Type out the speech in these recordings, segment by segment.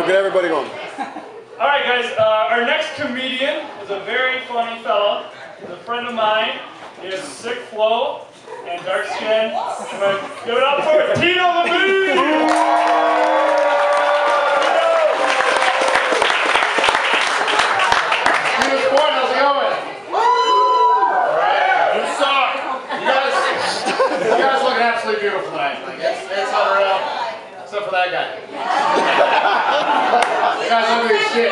get everybody going. All right, guys. Our next comedian is a very funny fella. He's a friend of mine. He has sick flow and dark skin. I'm going to give it up for Tito the How's it going? Alright, you suck. You guys look absolutely beautiful tonight. Like, it's unreal. Except for that guy. You guys ugly as shit.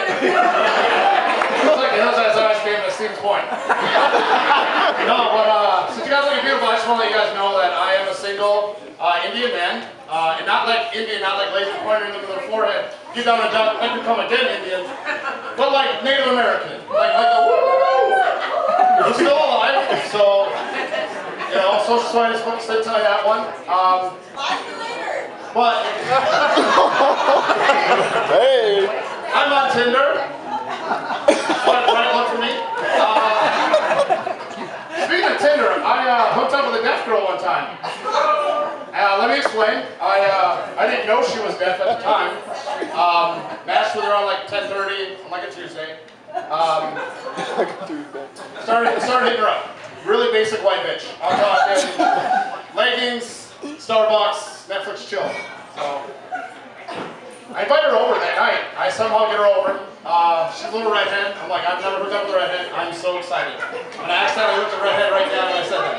Looks like the Hillside's ice cream at Stevens Point. No, but since you guys look beautiful, I just want to let you guys know that I am a single Indian man. And not like Indian, not like laser pointer in the middle of the forehead. Get down and duck, I become a dead Indian. But like Native American. Like the woo! I'm still alive, so you know, social science books did tell you that one. But Hey! I'm on Tinder. Right look for me. Speaking of Tinder, I hooked up with a deaf girl one time. Let me explain. I didn't know she was deaf at the time. Matched with her on like 10:30 on like a Tuesday. Started hitting her up. Really basic white bitch. I'm talking leggings, Starbucks, Netflix chill. So I invited her over that night. I somehow get her over. She's a little redhead. I'm like, I've never hooked up with a redhead. I'm so excited. And I accidentally looked at a redhead right now and I said that.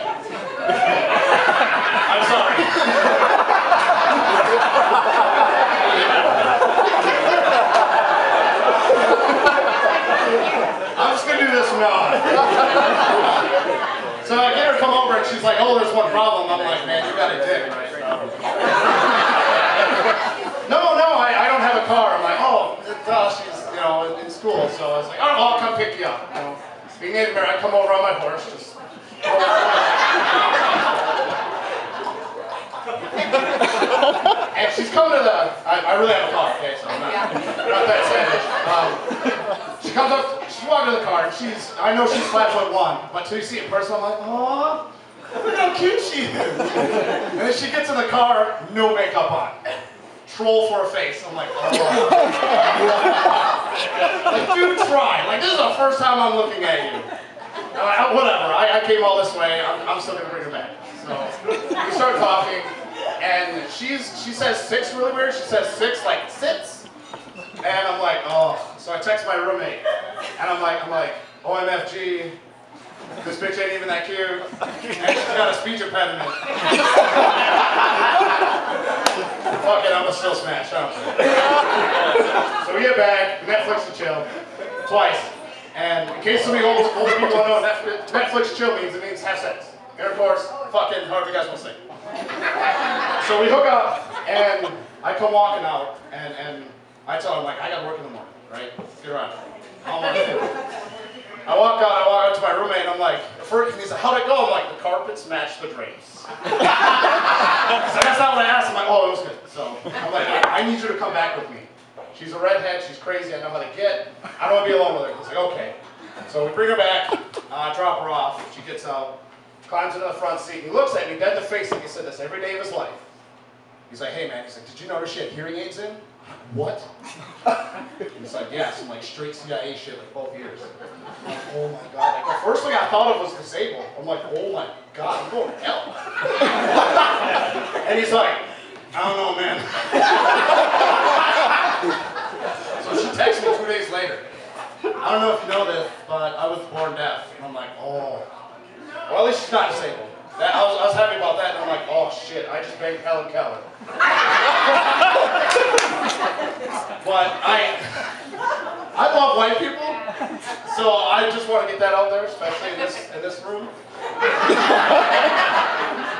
I'm sorry. I'm just going to do this from now on. So I get her to come over and she's like, oh, there's one problem. I'm like, man, you got a dick, right? No, I don't have a car. I'm like, oh, she's, you know, in school. So I was like, oh, I'll come pick you up. You know, being Native American, I come over on my horse, just. And she's coming to the. I really have a car, okay, so I'm not that savage. She comes up, she's walking to the car, and I know she's 5'1", but till you see it in person, I'm like, oh, look how cute she is. And then she gets in the car, no makeup on. Troll for a face. I'm like, oh. Like, dude, try. Like, this is the first time I'm looking at you. Whatever, I came all this way, I'm still gonna bring her back. So, we start talking, and she says 6 really weird. She says 6 like sits. And I'm like, oh. So I text my roommate, and I'm like, OMFG, this bitch ain't even that cute, and she's got a speech impediment. Fuck it, I'm gonna still smash, huh? So we get back, Netflix and chill, twice. And in case some of you older people don't know what Netflix chill means, it means have sex. Intercourse, fucking, however you guys want to say. So we hook up, and I come walking out, and I tell her, like, I gotta work in the morning, right? Get around. I walk out to my roommate, and I'm like, he's like, how'd it go? I'm like, the carpets match the drapes. So that's not what I asked. I'm like, oh, it was good. So I'm like, I need you to come back with me. She's a redhead, she's crazy, I know how to get. I don't want to be alone with her. He's like, okay. So we bring her back, drop her off, she gets out, climbs into the front seat, and he looks at me dead in the face, and he said this every day of his life. He's like, hey man, he's like, did you notice she had hearing aids in? What? He's like, yes, I'm like straight CIA shit, like both ears. I'm like, oh my god. Like, the first thing I thought of was disabled. I'm like, oh my god, I'm going to hell. And he's like, I don't know, man. So she texts me 2 days later. I don't know if you know this, but I was born deaf. And I'm like, oh. Well, at least she's not disabled. I was happy about that, and I'm like, oh shit, I just banged Helen Keller. But I love white people, so I just want to get that out there, especially in this room.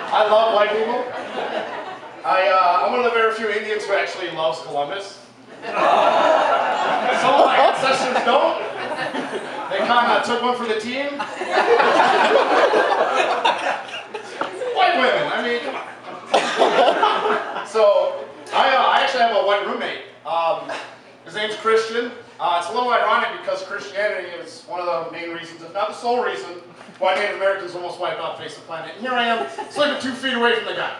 I love white people. I'm one of the very few Indians who actually loves Columbus. Some of my ancestors don't. They kind of took one for the team. White women, I mean, come on. So, I actually have a white roommate. His name's Christian. It's a little ironic because Christianity is one of the main reasons, if not the sole reason, why Native Americans almost wiped out the face of the planet. And here I am, sleeping 2 feet away from the guy.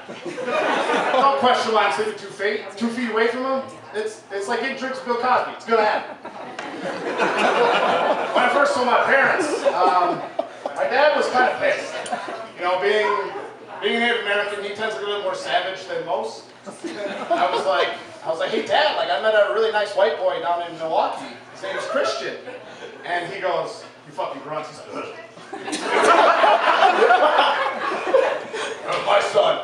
Don't question why I'm sleeping 2 feet away from him. It's like getting drinks with Bill Cosby. It's gonna happen. When I first told my parents, my dad was kind of pissed. You know, being a Native American, he tends to be a little more savage than most. I was like, hey Dad, like I met a really nice white boy down in Milwaukee. His name's Christian. And he goes, you fucking grunts. He's like,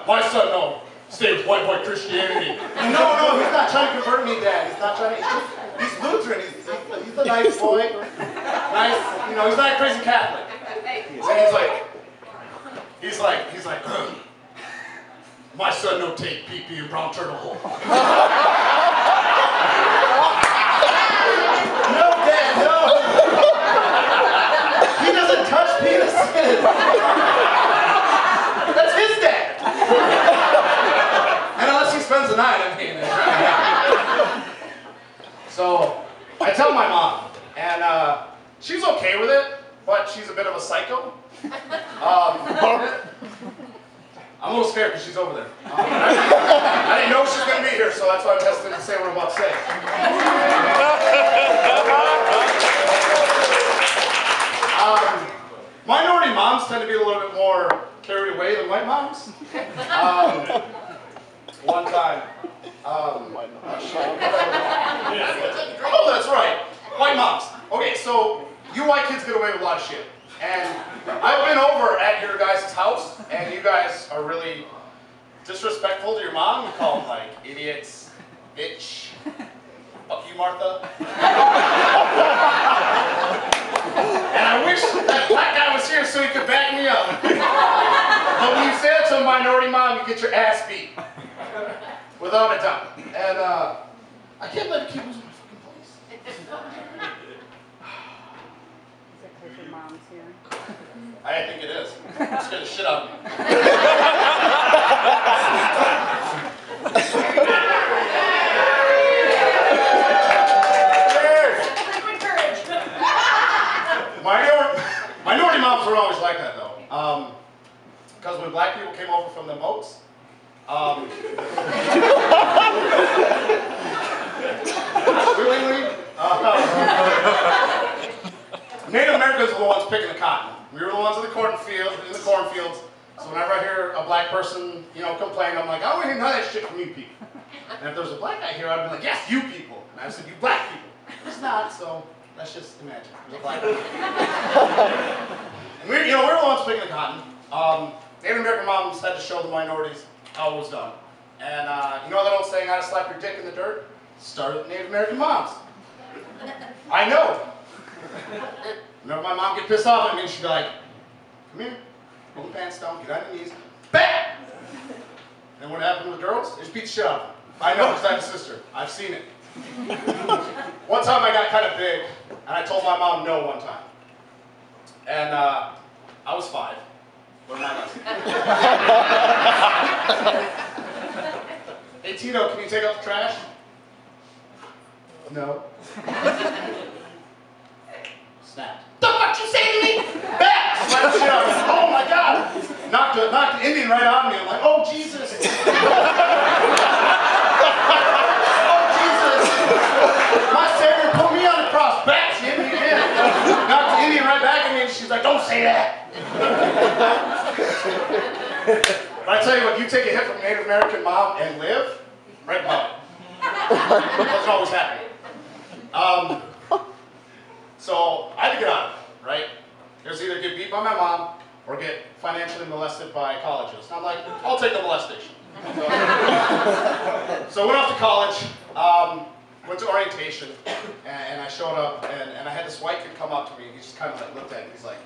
my son, no. Stay with white boy Christianity. No, he's not trying to convert me, Dad. He's not trying to, he's Lutheran. He's a nice boy. Nice, you know, he's not a crazy Catholic. And he's like, my son no take pee-pee and brown turtle hole. No, Dad, no. He doesn't touch penises. That's his dad. And unless he spends the night, I mean. So, I tell my mom, and she's okay with it, but she's a bit of a psycho. I'm a little scared because she's over there. I didn't know she was going to be here, so that's why I'm hesitant to say what I'm about to say. Minority moms tend to be a little bit more carried away than white moms. One time. Oh, that's right. White moms. Okay, so you white kids get away with a lot of shit. And I went over at your guys' house, and you guys are really disrespectful to your mom. You call them like idiots, bitch, fuck you, Martha. And I wish that black guy was here so he could back me up. But when you say it to a minority mom, you get your ass beat. Without a doubt. And I can't let it keep losing my fucking place. Your mom's here. I think it is. It scared the shit out of me. Minority moms were always like that, though. Because when black people came over from the boats, Native Americans were the ones picking the cotton. We were the ones in the cornfields. So whenever I hear a black person, you know, complain, I'm like, I don't hear none of that shit from you people. And if there was a black guy here, I'd be like, yes, you people. And I said, you black people. It's not, so let's just imagine. There's a black guy. And we were the ones picking the cotton. Native American moms had to show the minorities how it was done. And you know that old saying, how to slap your dick in the dirt? Start with Native American moms. I know. Whenever my mom get pissed off at me, she'd be like, come here, pull the pants down, get on your knees, bam! And what happened to the girls? They just beat the shit out of them. I know, because I have a sister. I've seen it. One time I got kind of big, and I told my mom no one time. And I was 5. What am I Hey Tito, can you take out the trash? No. Snap. The fuck you say to me? Back! Slap the shit out of me. Oh my god! Knocked the Indian right on me. I'm like, oh Jesus! Oh Jesus! My Savior put me on the cross. Back! She hit me again. Knocked the Indian right back at me, and she's like, don't say that! But I tell you what, you take a hit from a Native American mom and live, right about it. Doesn't always happen. So I had to get out of it, right? There's either get beat by my mom or get financially molested by colleges. And I'm like, I'll take the molestation. So I went off to college, went to orientation, and I showed up, and I had this white kid come up to me, and he just kind of like looked at me, he's like,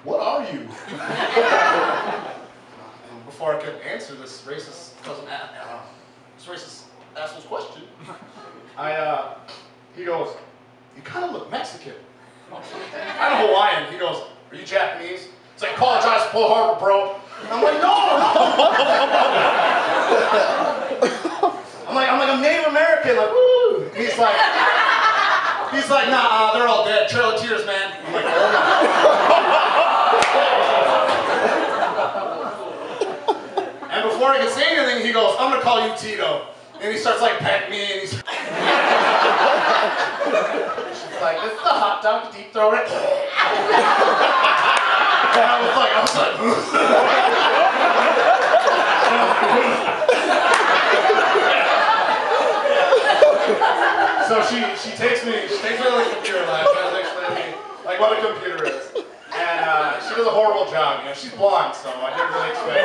what are you? And before I could answer this racist asshole's question, he goes, you kind of look Mexican. I'm Hawaiian. He goes, are you Japanese? It's like, apologize for Pearl Harbor, bro. And I'm like, no. I'm like, I'm Native American. Like, woo. He's like, nah, they're all dead. Trail of Tears, man. I'm like, oh no. And before I could say anything, he goes, I'm gonna call you Tito. And he starts like petting me, and he's like, this is the hot dog deep throat. And I was like, so she takes me to the computer lab, tries to explain to me like what a computer is. And she does a horrible job, you know, she's blonde, so I didn't really expect it.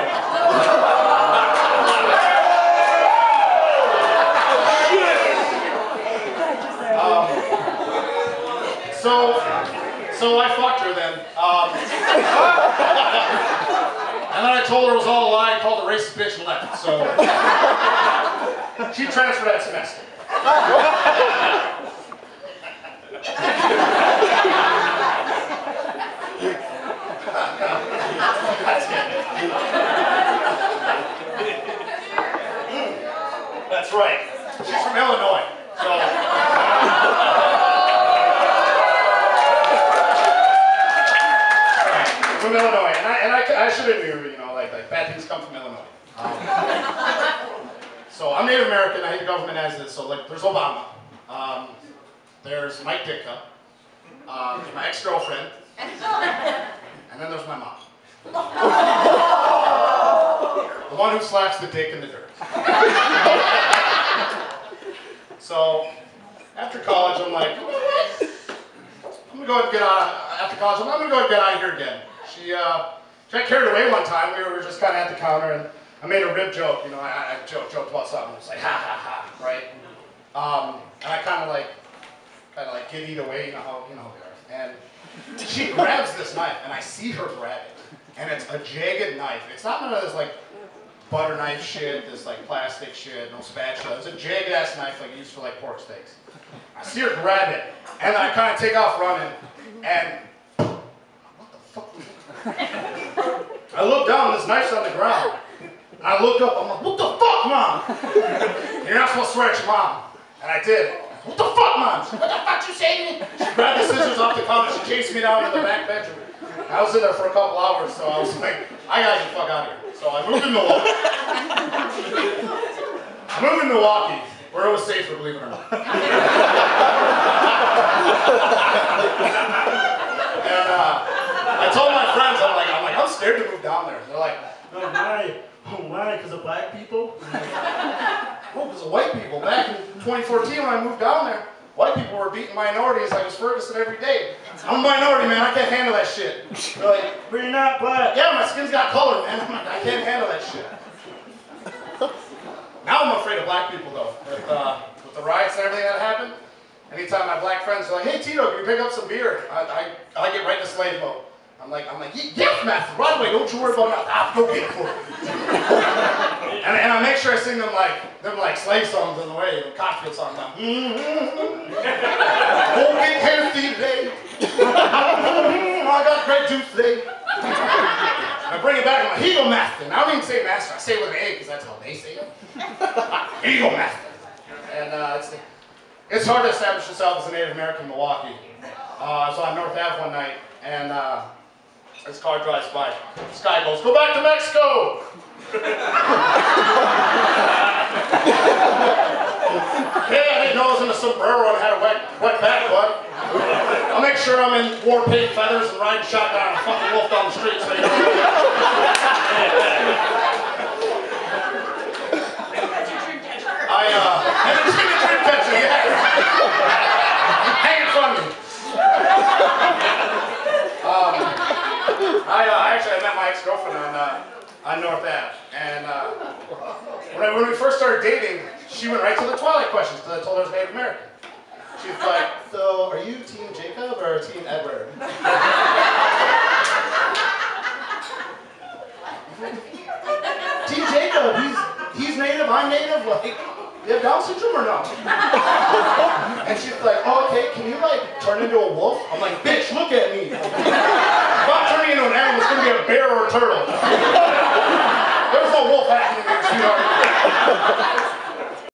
So I fucked her then. And then I told her it was all a lie, called her racist bitch and left. So she transferred that semester. That's right. She's from Illinois. So from Illinois, and I should have knew, you know, like bad things come from Illinois. So I'm Native American. I hate the government as is. So like, there's Obama, there's Mike Ditka, there's my ex-girlfriend, and then there's my mom. The one who slaps the dick in the dirt. So after college, I'm like, I'm gonna go ahead and get on. After college, I'm gonna go ahead and get out of here again. She got carried away one time. We were just kind of at the counter, and I made a rib joke. You know, I joked about something. It was like, ha ha ha, right? And I kind of like giddied away. You know how they are. And she grabs this knife, and I see her grab it, and it's a jagged knife. It's not one of those like butter knife shit, this like plastic shit, no spatula. It's a jagged ass knife like used for like pork steaks. I see her grab it, and then I kind of take off running, and what the fuck? I look down, this knife's on the ground. I look up, I'm like, what the fuck, Mom? You're not supposed to swear at your mom. And I did. What the fuck, Mom? What the fuck you saying? She grabbed the scissors off the counter, she chased me down to the back bedroom. I was in there for a couple hours, so I was like, I gotta get the fuck out of here. So I moved to Milwaukee. Where it was safer, believe it or not. And I told my friends, I'm like, I'm scared to move down there. They're like, oh, why? Oh, why? Because of black people? Oh, because of white people. Back in 2014 when I moved down there, white people were beating minorities like it was Ferguson every day. I'm a minority, man. I can't handle that shit. They're like, but you're not black. Yeah, my skin's got color, man. I'm like, I can't handle that shit. Now I'm afraid of black people, though. With the riots and everything that happened, anytime my black friends are like, hey, Tito, can you pick up some beer? I get right in the slave mode. I'm like, yes, master, right away, don't you worry about nothing, I'll go get it for you. and I make sure I sing them like slave songs on the way, the Cockfield songs. Won't get Tennessee today. I got great juice today. I bring it back, I'm like, here you go, master. And I don't even say master, I say it with an A, because that's how they say it. Here you go, master. And it's hard to establish yourself as a Native American in Milwaukee. So on North Ave one night, and this car drives by. This guy goes, go back to Mexico! Hey, I didn't know I was in a sombrero and had a wet back, bud. I'll make sure I'm in war paint feathers and riding shotgun on a fucking wolf down the street so you know. And a dream catcher, yeah. Hanging from me. Actually, I met my ex-girlfriend on North Ave, and when we first started dating, she went right to the Twilight questions because I told her I was Native American. She's like, so are you Team Jacob or Team Edward? Team Jacob, he's Native, I'm Native, like, you have Down syndrome or no? And she's like, oh, okay, can you like turn into a wolf? I'm like, bitch, look at me. If I'm turning into an animal, it's gonna be a bear or a turtle. There's no wolf happening here, sweetheart.